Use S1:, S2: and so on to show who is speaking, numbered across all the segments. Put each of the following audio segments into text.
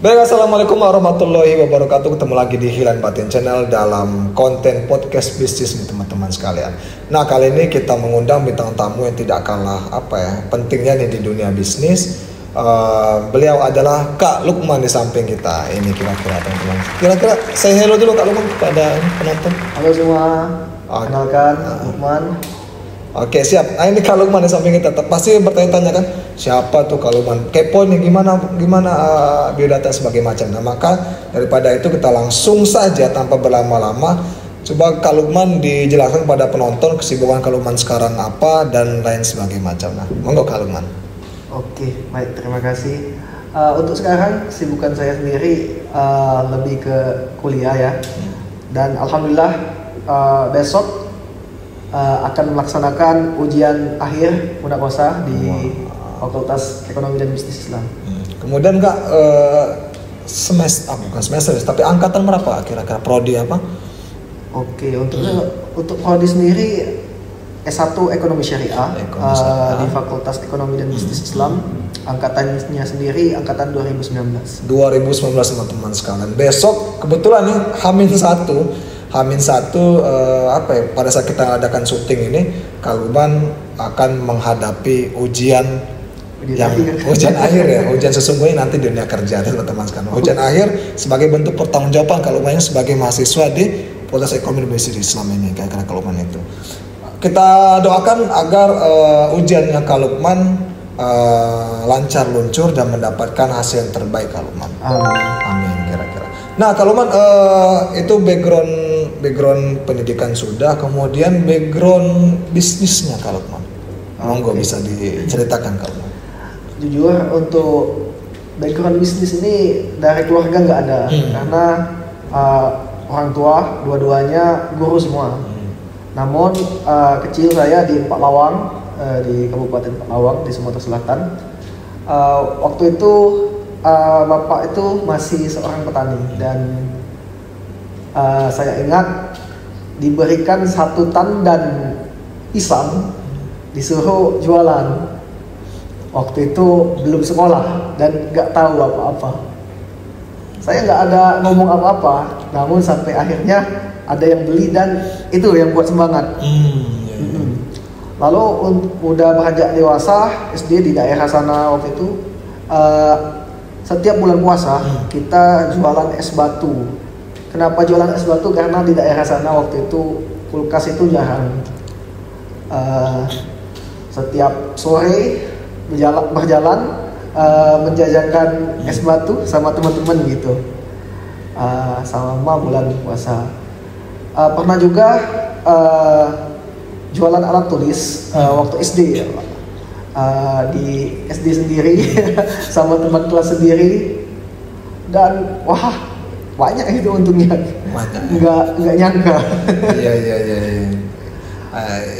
S1: Baik, assalamualaikum warahmatullahi wabarakatuh. Ketemu lagi di Hilan Batin Channel dalam konten podcast bisnis nih teman-teman sekalian. Nah, kali ini kita mengundang bintang tamu yang tidak kalah pentingnya nih di dunia bisnis. Beliau adalah Kak Lukman di samping kita. Ini kira-kira teman-teman. Kira-kira say hello dulu Kak Lukman kepada penonton.
S2: Halo semua. Kenalkan Lukman.
S1: Oke, siap. Nah, ini Kak Lukman di samping kita. Pasti bertanya-tanya kan, siapa tuh Kak Lukman? Kepo nih gimana biodata sebagai macam. Nah, maka daripada itu kita langsung saja tanpa berlama-lama coba Kak Lukman dijelaskan kepada penonton kesibukan Kak Lukman sekarang apa dan lain sebagainya macam. Nah, monggo Kak Lukman.
S2: Oke, baik, terima kasih. Untuk sekarang kesibukan saya sendiri lebih ke kuliah ya. Dan alhamdulillah besok akan melaksanakan ujian akhir Munakosa di Fakultas Ekonomi dan Bisnis Islam.
S1: Kemudian Kak, bukan semester, tapi angkatan berapa kira-kira, prodi apa?
S2: Oke, untuk prodi sendiri S1 Ekonomi Syariah, di Fakultas Ekonomi dan Bisnis Islam. Angkatannya sendiri angkatan 2019
S1: teman-teman sekalian. Besok kebetulan nih H-1 pada saat kita adakan syuting ini Kak Lukman akan menghadapi ujian akhir ya, ujian sesungguhnya nanti di dunia kerja teman-teman sekalian. Ujian akhir sebagai bentuk pertanggungjawaban Kak Lukman sebagai mahasiswa di Fakultas Ekonomi dan Bisnis Islam ini, kira-kira Kak Lukman itu. Kita doakan agar ujiannya Kak Lukman lancar luncur dan mendapatkan hasil yang terbaik Kak Lukman. Amin kira-kira. Nah, Kak Lukman itu background pendidikan sudah, kemudian background bisnisnya Kak Lukman. Monggo bisa diceritakan Kak Lukman.
S2: Jujur untuk background bisnis ini dari keluarga nggak ada, karena orang tua dua-duanya guru semua. Namun kecil saya di Empat Lawang, di Kabupaten Empat Lawang di Sumatera Selatan. Waktu itu bapak itu masih seorang petani dan saya ingat diberikan 1 tandan pisang, disuruh jualan. Waktu itu belum sekolah dan nggak tahu apa-apa. Saya nggak ada ngomong apa-apa, namun sampai akhirnya ada yang beli dan itu yang buat semangat. Lalu udah beranjak dewasa, SD di daerah sana waktu itu, setiap bulan puasa kita jualan es batu. Kenapa jualan es batu? Karena di daerah sana waktu itu kulkas itu jarang. Setiap sore berjalan menjajakan es batu sama teman-teman gitu, selama bulan puasa. Pernah juga jualan alat tulis waktu SD ya, di SD sendiri sama teman kelas sendiri, dan wah banyak itu untungnya, nggak nyangka.
S1: Iya.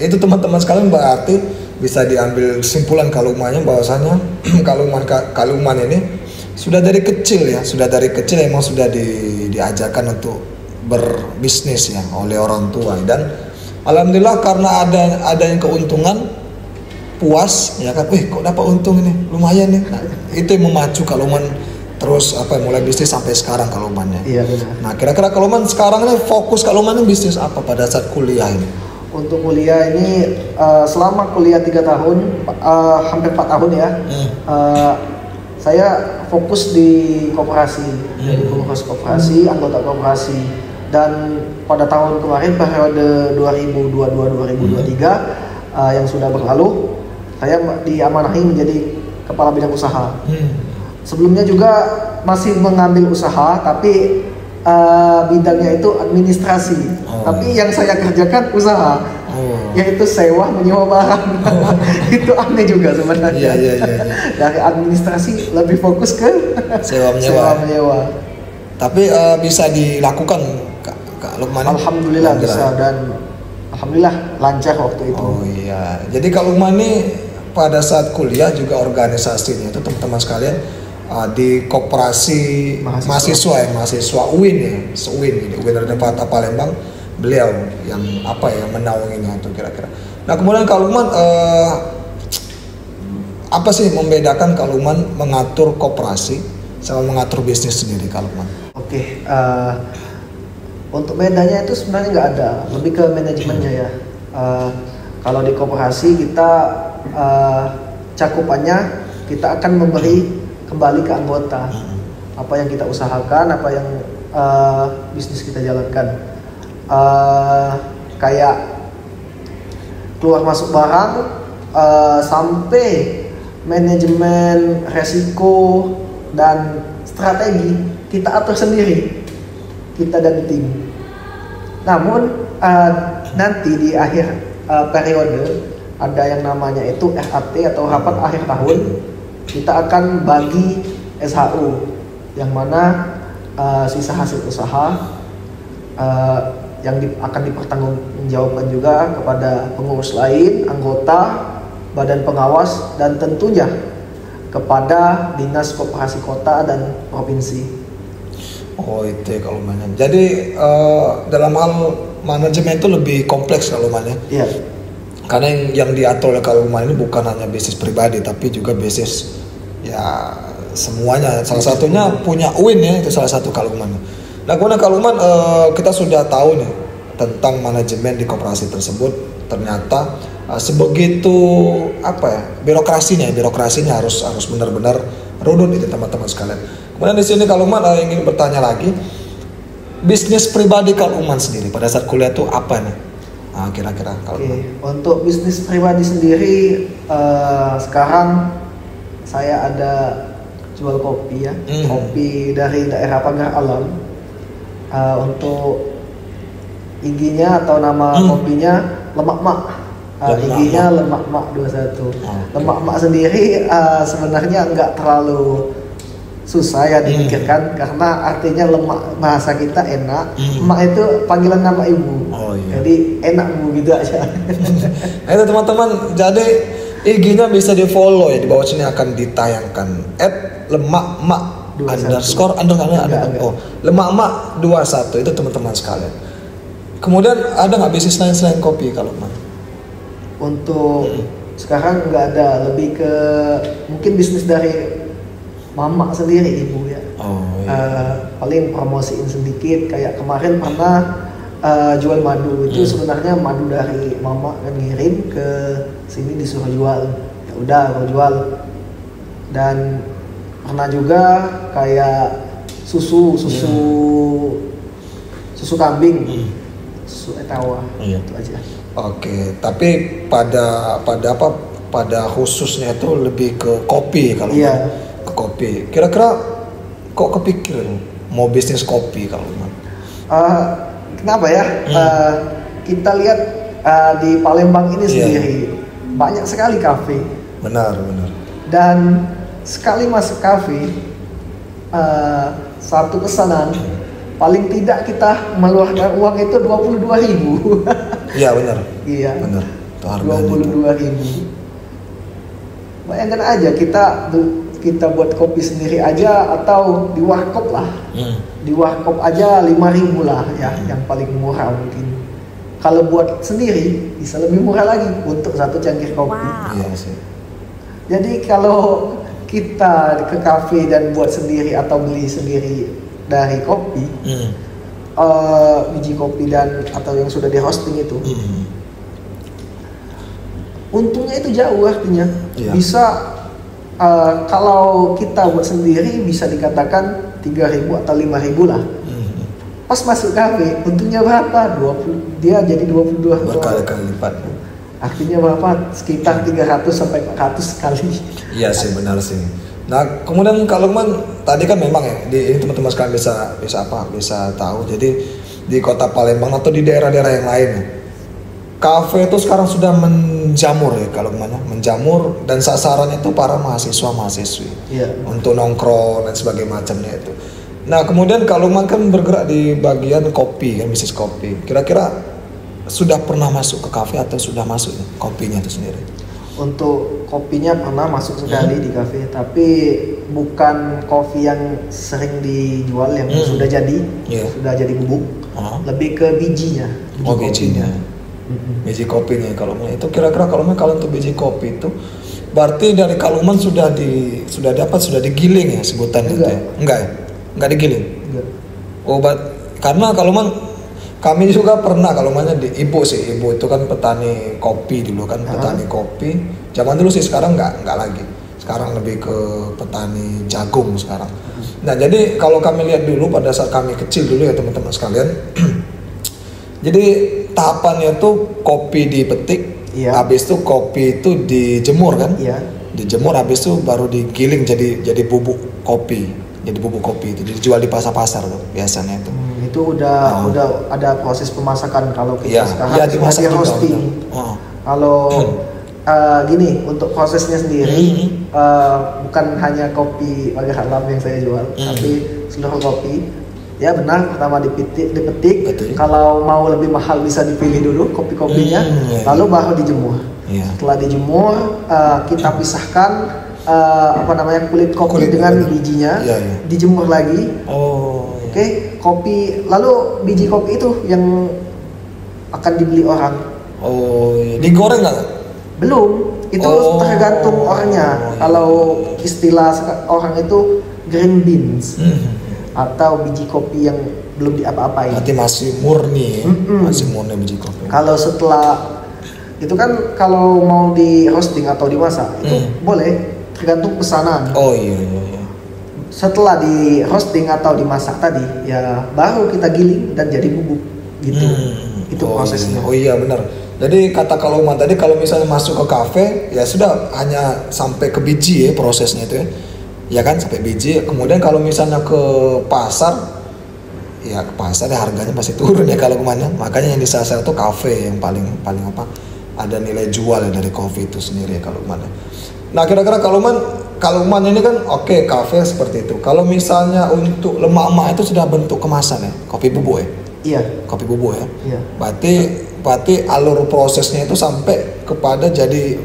S1: Itu teman-teman sekalian berarti bisa diambil kesimpulan Kak Lukmannya bahwasanya Kak Lukman ini sudah dari kecil emang sudah diajarkan untuk berbisnis ya oleh orang tua, dan alhamdulillah karena adanya keuntungan puas ya kan, kok dapat untung ini lumayan nih. Nah, itu yang memacu Kak Lukman terus mulai bisnis sampai sekarang Kak Lukmannya.
S2: Iya benar.
S1: Nah, kira-kira Kak Lukman sekarang ini fokus Kak Lukman bisnis apa pada saat kuliah ini?
S2: Untuk kuliah ini selama kuliah 3 tahun, hampir 4 tahun ya, saya fokus di koperasi, jadi pengurus koperasi, anggota koperasi. Dan pada tahun kemarin periode 2022-2023 yang sudah berlalu, saya diamanahi menjadi kepala bidang usaha. Sebelumnya juga masih mengambil usaha, tapi bidangnya itu administrasi. Tapi yang saya kerjakan usaha, yaitu sewa menyewa barang. Itu aneh juga sebenarnya.
S1: Iya.
S2: Dari administrasi lebih fokus ke sewa menyewa.
S1: Tapi bisa dilakukan Kak Lukman?
S2: Alhamdulillah bisa, dan alhamdulillah lancar waktu itu.
S1: Oh iya. Jadi Kak Lukman ini pada saat kuliah juga organisasinya itu teman-teman sekalian di koperasi mahasiswa UIN ya, UIN Universitas Palembang. Beliau yang menaunginya itu kira-kira. Nah, kemudian Kak Lukman apa sih membedakan Kak Lukman mengatur koperasi sama mengatur bisnis sendiri kalau Man?
S2: Oke, untuk bedanya itu sebenarnya nggak ada, lebih ke manajemennya ya. Kalau di koperasi kita cakupannya kita akan memberi kembali ke anggota apa yang kita usahakan, apa yang bisnis kita jalankan. Kayak keluar masuk barang sampai manajemen resiko dan strategi kita atur sendiri, kita dan tim. Namun nanti di akhir periode ada yang namanya itu RAT atau rapat akhir tahun, kita akan bagi SHU yang mana sisa hasil usaha yang akan dipertanggungjawabkan juga kepada pengurus lain, anggota, badan pengawas, dan tentunya kepada dinas koperasi kota dan provinsi.
S1: Oh itu ya kalau mana. Jadi dalam hal manajemen itu lebih kompleks kalau mana.
S2: Iya.
S1: Karena yang diatur oleh Kaluman ini bukan hanya bisnis pribadi tapi juga bisnis ya semuanya. Salah satunya punya UIN ya, itu salah satu Kaluman. Nah kemudian Kaluman kita sudah tahu nih tentang manajemen di koperasi tersebut. Ternyata sebegitu apa ya birokrasinya harus benar-benar runut itu teman-teman sekalian. Kemudian di sini Kaluman ingin bertanya lagi, bisnis pribadi Kaluman sendiri pada saat kuliah itu apa nih? Kira-kira Kaluman.
S2: Untuk bisnis pribadi sendiri sekarang saya ada jual kopi ya, kopi dari daerah Pagar Alam. Untuk IG-nya atau nama kopinya Lemak Mak. IG-nya Lemak Mak 21. Lemak Mak sendiri sebenarnya nggak terlalu susah ya dipikirkan karena artinya lemak bahasa kita enak. Mak itu panggilan nama ibu. Jadi enak bu gitu aja.
S1: Nah itu teman-teman, jadi IG-nya bisa di follow ya, di bawah sini akan ditayangkan @lemakmak _lemakmak 21 itu teman-teman sekalian. Kemudian ada nggak bisnis lain selain kopi kalau Man?
S2: Untuk sekarang nggak ada, lebih ke mungkin bisnis dari mama sendiri, ibu ya. Paling promosiin sedikit, kayak kemarin pernah jual madu itu sebenarnya madu dari mama kan ngirim ke sini disuruh jual, ya udah aku jual. Dan pernah juga kayak susu kambing, susu etawa, itu aja.
S1: Oke, tapi pada khususnya itu lebih ke kopi kalau ke kopi. Kira-kira kok kepikir mau bisnis kopi kalau
S2: kenapa ya? Kita lihat di Palembang ini sendiri banyak sekali kafe.
S1: Benar.
S2: Dan sekali masuk kafe, satu pesanan paling tidak kita mengeluarkan uang itu 22.000.
S1: Iya benar.
S2: Iya.
S1: Benar.
S2: 22.000. Bayangkan aja kita buat kopi sendiri aja atau di warkop lah. Di warkop aja 5.000 lah ya, yang paling murah mungkin. Kalau buat sendiri bisa lebih murah lagi untuk satu cangkir kopi.
S1: Wow. Iya sih.
S2: Jadi kalau kita ke kafe dan buat sendiri atau beli sendiri dari kopi, biji kopi dan atau yang sudah di roasting itu, untungnya itu jauh artinya. Bisa kalau kita buat sendiri bisa dikatakan 3.000 atau 5.000 lah. Pas masuk kafe, untungnya berapa? 20, dia jadi 22
S1: berkali-kali lipat.
S2: Artinya berapa? Sekitar 300 sampai 400 kali.
S1: Iya sih, benar sih. Nah, kemudian kalau tadi kan memang ya, ini teman-teman sekalian bisa tahu. Jadi di Kota Palembang atau di daerah-daerah yang lain, kafe itu sekarang sudah menjamur ya, kalau menjamur, dan sasarannya itu para mahasiswa-mahasiswi untuk nongkrong dan sebagainya macamnya itu. Nah, kemudian kalau kan bergerak di bagian kopi kan, bisnis kopi. Kira-kira sudah pernah masuk ke kafe atau sudah masuk kopinya itu sendiri?
S2: Untuk kopinya pernah masuk sekali di kafe, tapi bukan kopi yang sering dijual yang sudah jadi bubuk, lebih ke bijinya.
S1: Bijinya. Biji kopinya kalau itu kira-kira kalau untuk biji kopi itu Berarti dari Kaluman sudah digiling ya sebutan itu ya? Enggak ya? Enggak digiling?
S2: Enggak.
S1: Oh, karena Kaluman kami juga pernah Kalumannya di Ibu itu kan petani kopi dulu kan, petani kopi. Zaman dulu sih, sekarang enggak lagi. Sekarang lebih ke petani jagung sekarang. Nah, jadi kalau kami lihat dulu pada saat kami kecil dulu ya teman-teman sekalian. Jadi tahapannya tuh kopi dipetik. Iya. Habis itu kopi itu dijemur kan? Iya. Dijemur, habis itu baru digiling jadi bubuk kopi. Jadi bubuk kopi itu dijual di pasar-pasar tuh biasanya itu.
S2: Itu udah ada proses pemasakan kalau kita sekarang
S1: dimasak
S2: di roasting. Kalau gini untuk prosesnya sendiri bukan hanya kopi Pagar Alam yang saya jual, tapi seluruh kopi. Ya benar, pertama dipetik. Kalau mau lebih mahal bisa dipilih dulu kopi-kopinya, lalu baru dijemur. Setelah dijemur, kita pisahkan kulit kopi dengan bijinya, dijemur lagi. Oke, kopi, lalu biji kopi itu yang akan dibeli orang.
S1: Digoreng nggak?
S2: Belum, itu tergantung orangnya. Kalau istilah orang itu green beans. Atau biji kopi yang belum diapa-apain.
S1: Berarti masih murni, masih murni biji kopi.
S2: Kalau setelah itu kan kalau mau di roasting atau dimasak itu boleh, tergantung pesanan. Iya. Setelah di roasting atau dimasak tadi, ya baru kita giling dan jadi bubuk gitu. Itu prosesnya.
S1: Iya benar. Jadi kata Kaluman tadi kalau misalnya masuk ke kafe, ya sudah hanya sampai ke biji ya prosesnya itu ya. Ya kan sampai biji. Kemudian kalau misalnya ke pasar ya harganya pasti turun ya kalau kemana. Makanya yang disasar itu kafe yang paling ada nilai jual ya dari kopi itu sendiri ya kalau kemana. Nah kira-kira Kaluman ini kan oke, kafe seperti itu. Kalau misalnya untuk lemak-lemak itu sudah bentuk kemasan ya, kopi bubuk ya.
S2: Iya.
S1: Kopi bubuk ya.
S2: Iya.
S1: Berarti alur prosesnya itu sampai kepada jadi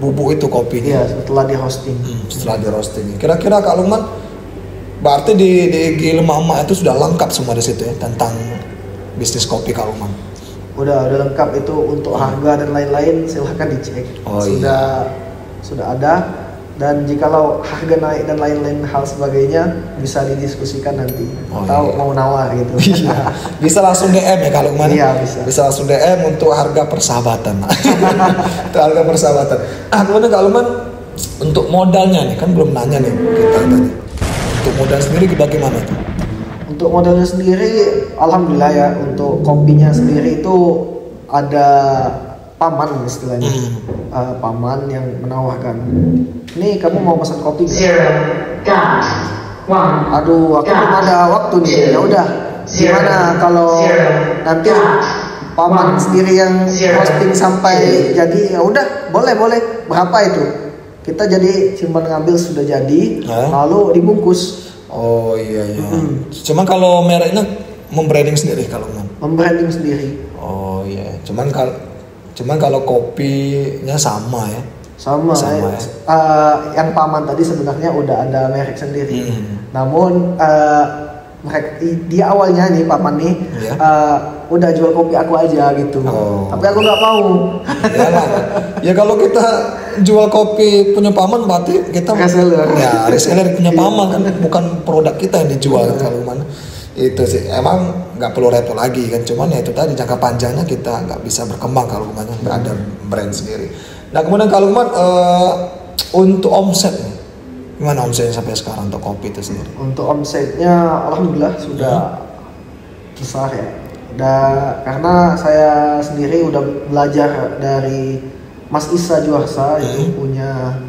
S1: bubuk itu kopinya.
S2: Iya, setelah di roasting.
S1: Setelah di roasting. Kira-kira Kaluman berarti di lemak-lemak itu sudah lengkap semua di situ ya tentang bisnis kopi Kaluman.
S2: Udah lengkap itu untuk harga dan lain-lain silahkan dicek. Sudah ada, dan jikalau harga naik dan lain-lain hal sebagainya bisa didiskusikan nanti atau mau nawar gitu.
S1: Bisa langsung DM ya Kaluman.
S2: Iya, bisa.
S1: Bisa langsung DM untuk harga persahabatan. Untuk harga persahabatan. Kemudian Kaluman untuk modalnya nih kan belum nanya nih kita tadi. Untuk modal sendiri bagaimana tuh?
S2: Untuk modalnya sendiri alhamdulillah ya, untuk kopinya sendiri itu ada paman istilahnya. Paman yang menawarkan, nih kamu mau pesan kopi gak? Aduh, aku belum ada waktu nih. Ya udah, gimana kalau nanti paman sendiri yang roasting sampai jadi? Ya udah, boleh. Berapa itu? Kita jadi simpan ngambil sudah jadi, lalu dibungkus.
S1: Oh iya. Cuman kalau mereknya membranding sendiri kalau
S2: membranding sendiri.
S1: Oh iya. Cuman kalau kopinya sama ya.
S2: Sama ya. Yang paman tadi sebenarnya udah ada merek sendiri. Namun dia awalnya nih paman nih udah jual kopi aku aja gitu. Tapi aku nggak mau. Ya kalau kita jual kopi punya paman berarti kita reseller.
S1: Ya reseller punya paman kan, bukan produk kita yang dijual kalau mana. Itu sih emang nggak perlu repot lagi kan, cuman ya itu tadi jangka panjangnya kita nggak bisa berkembang kalau mana nggak ada brand sendiri. Nah kemudian kalau untuk omset nih, gimana omsetnya sampai sekarang untuk kopi itu sendiri?
S2: Untuk omsetnya alhamdulillah sudah besar ya. Karena saya sendiri udah belajar dari Mas Isa Juarsa itu punya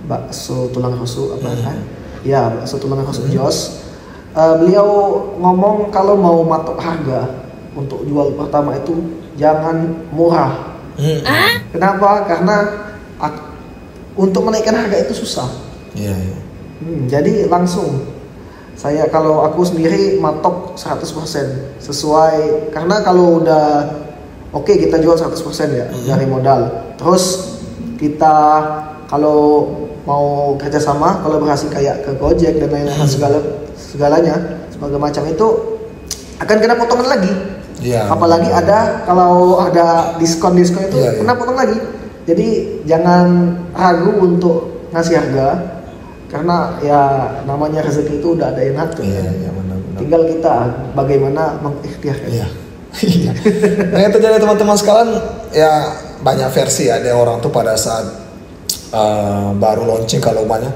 S2: bakso tulang rusuk ya bakso tulang rusuk Jos. Beliau ngomong kalau mau matok harga untuk jual pertama itu jangan murah. Kenapa? Karena untuk menaikkan harga itu susah. Jadi langsung kalau aku sendiri matok 100% sesuai, karena kalau udah oke, kita jual 100% ya dari modal. Terus kita kalau mau kerjasama, kolaborasi kayak ke Gojek dan lain-lain segalanya sebagai macam itu akan kena potongan lagi. Apalagi kalau ada diskon itu kena potong lagi. Jadi jangan ragu untuk ngasih harga, karena ya namanya rezeki itu udah ada yang ngatur.
S1: Iya, benar-benar.
S2: Tinggal kita bagaimana mengikhtiarkan.
S1: Iya. Nah itu jadi teman-teman sekalian, ya banyak versi. Ada orang tuh pada saat baru launching kalau umumnya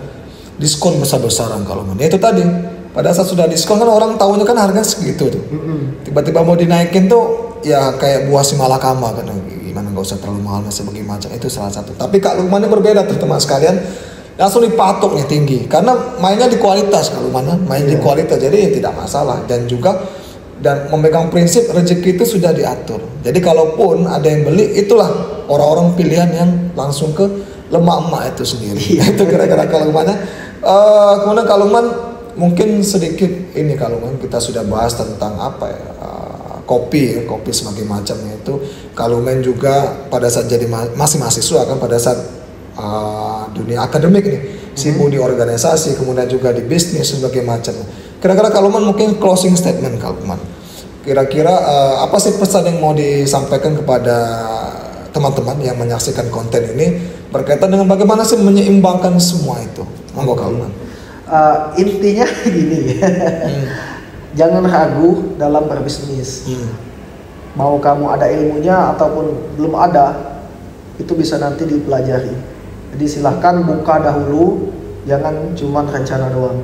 S1: diskon besar-besaran kalau umumnya. Itu tadi pada saat sudah diskon kan orang tahunya kan harga segitu tuh. Tiba-tiba mau dinaikin tuh ya kayak buah si malakama kan, gimana nggak usah terlalu mahal sebagainya macam, itu salah satu. Tapi Kak Lukman berbeda teman-teman sekalian, langsung dipatok nih tinggi karena mainnya di kualitas. Kalau mana main di kualitas jadi ya tidak masalah, dan memegang prinsip rezeki itu sudah diatur. Jadi kalaupun ada yang beli, itulah orang-orang pilihan yang langsung ke lemak emak itu sendiri. Itu kira-kira kalau mana. Kemudian kalau mungkin sedikit ini kalau kita sudah bahas tentang apa ya, kopi sebagai macamnya itu. Kalumen juga pada saat jadi masih mahasiswa kan, pada saat dunia akademik nih, sibuk di organisasi, kemudian juga di bisnis sebagai macamnya. Kira-kira Kaluman mungkin closing statement Kaluman. Kira-kira apa sih pesan yang mau disampaikan kepada teman-teman yang menyaksikan konten ini berkaitan dengan bagaimana sih menyeimbangkan semua itu? Monggo Kaluman.
S2: Intinya gini, jangan ragu dalam berbisnis. Mau kamu ada ilmunya ataupun belum ada, itu bisa nanti dipelajari. Jadi silahkan buka dahulu, jangan cuma rencana doang.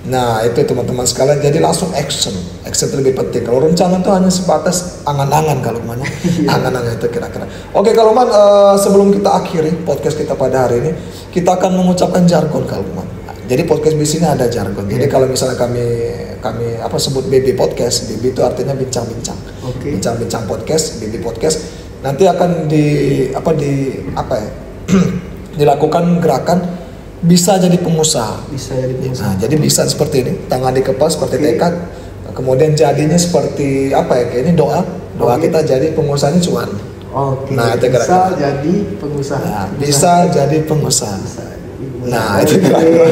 S1: Nah itu teman-teman sekalian, jadi langsung action itu lebih penting. Kalau rencana itu hanya sebatas angan-angan kalau mana, angan-angan itu kira-kira. Oke kalau sebelum kita akhiri podcast kita pada hari ini, kita akan mengucapkan jargon kalau Jadi podcast di sini ada jargon. Jadi kalau misalnya kami sebut BB podcast, BB itu artinya bincang-bincang. Bincang-bincang podcast, BB podcast. Nanti akan dilakukan gerakan bisa jadi pengusaha. Nah, jadi bisa seperti ini, tangan dikepas seperti tekad. Kemudian jadinya seperti ini doa kita jadi pengusahanya cuan.
S2: Nah, itu bisa jadi pengusaha.
S1: Nah, bisa jadi pengusaha. Nah, itu kira-kira.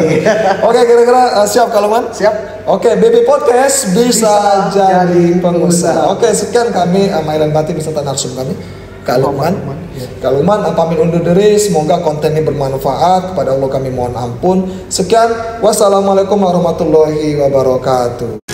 S1: Oke, kira-kira siap Kaluman?
S2: Siap.
S1: Oke, BB Podcast bisa jadi pengusaha. Oke, sekian kami Mailan Bati beserta narsum kami Kaluman pamit undur diri. Semoga konten ini bermanfaat. Kepada Allah kami mohon ampun. Sekian, wassalamualaikum warahmatullahi wabarakatuh.